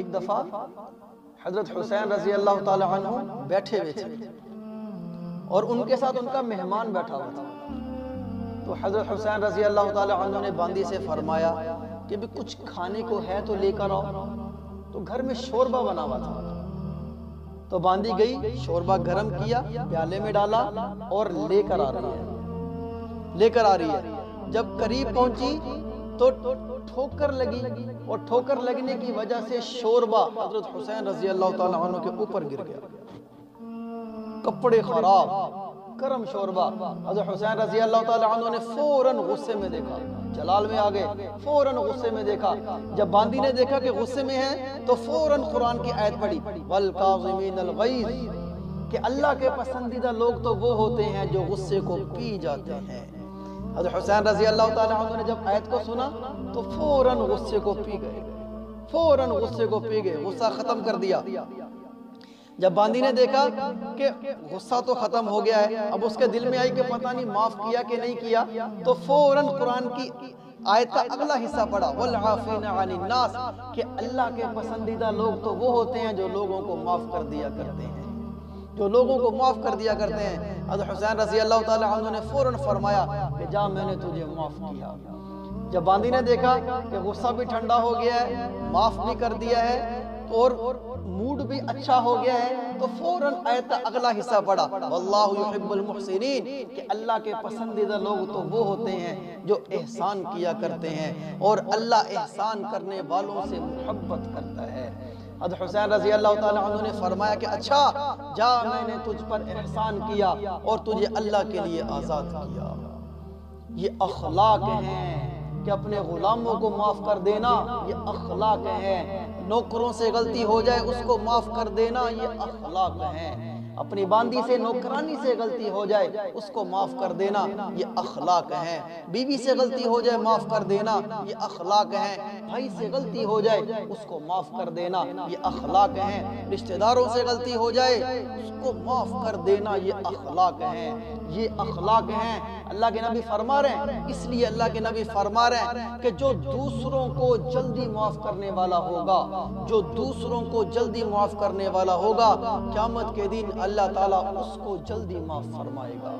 ایک دفعہ حضرت حسین رضی اللہ تعالی عنہ بیٹھے ہوئے تھے اور ان کے ساتھ ان کا مہمان بیٹھا ہوا تھا. تو حضرت حسین رضی اللہ تعالی عنہ نے باندی سے فرمایا کہ بھی کچھ کھانے کو ہے تو لے کر آؤ. تو گھر میں شوربہ بنا ہوا تھا. تو باندی گئی، شوربہ گرم کیا، پیالے میں ڈالا اور لے کر آ رہی ہے. جب قریب پہنچی تو ٹھوکر لگی اور ٹھوکر لگنے کی وجہ سے شوربہ حضرت حسین رضی اللہ تعالی عنہ کے اوپر گر گیا. کپڑے خراب، گرم شوربہ. حضرت حسین رضی اللہ تعالی عنہ نے فوراً غصے میں دیکھا، جلال میں آگئے، فوراً غصے میں دیکھا. جب باندی نے دیکھا کہ غصے میں ہے تو فوراً قرآن کی آیت پڑھی وَالْقَاظِمِينَ الْغَيْظَ کہ اللہ کے پسندیدہ لوگ تو وہ ہوتے ہیں جو غصے کو پی جاتے ہیں. حضرت حسین رضی اللہ تعالی عنہ نے جب آیت کو سنا تو فوراً غصے کو پی گئے، غصہ ختم کر دیا. جب باندی نے دیکھا کہ غصہ تو ختم ہو گیا ہے، اب اس کے دل میں آئی کہ پتہ نہیں معاف کیا کہ نہیں کیا، تو فوراً قرآن کی آیت کا اگلا حصہ پڑھا وَالْعَافِينَ عَنِ النَّاسِ کہ اللہ کے پسندیدہ لوگ تو وہ ہوتے ہیں جو لوگوں کو معاف کر دیا کرتے ہیں، حضرت حسین رضی اللہ تعالی عنہ نے فوراً فرمایا کہ جا میں نے تجھے معاف کیا. جب باندی نے دیکھا کہ غصہ بھی ٹھنڈا ہو گیا ہے، معاف بھی کر دیا ہے اور موڈ بھی اچھا ہو گیا ہے، تو فوراً آیت کا اگلا حصہ پڑھا واللہ یحب المحسنین کہ اللہ کے پسندیدہ لوگ تو وہ ہوتے ہیں جو احسان کیا کرتے ہیں اور اللہ احسان کرنے والوں سے محبت کرتا ہے. حضرت حسین رضی اللہ تعالی عنہ نے فرمایا کہ اچھا جا میں نے تجھ پر احسان کیا اور تجھے اللہ کے لیے آزاد کیا. یہ اخلاق ہیں کہ اپنے غلاموں کو معاف کر دینا، یہ اخلاق ہیں. نوکروں سے غلطی ہو جائے اس کو معاف کر دینا، یہ اخلاق ہیں. اپنی باندی سے نوکرانی سے غلطی ہو جائے اس کو معاف کر دینا، یہ اخلاق ہیں. بیوی سے غلطی ہو جائے معاف کر دینا، یہ اخلاق ہیں. بھائی سے غلطی ہو جائے اس کو معاف کر دینا، یہ اخلاق ہیں. رشتہ داروں سے غلطی ہو جائے اس کو معاف کر دینا، یہ اخلاق ہیں. یہ اخلاق ہیں. اللہ کے نبی فرما رہے ہیں، اس لیے اللہ کے نبی فرما رہے ہیں کہ جو دوسروں کو جلدی معاف کرنے والا ہوگا، قیامت کے دن اللہ تعالیٰ اس کو جلدی معاف فرمائے گا.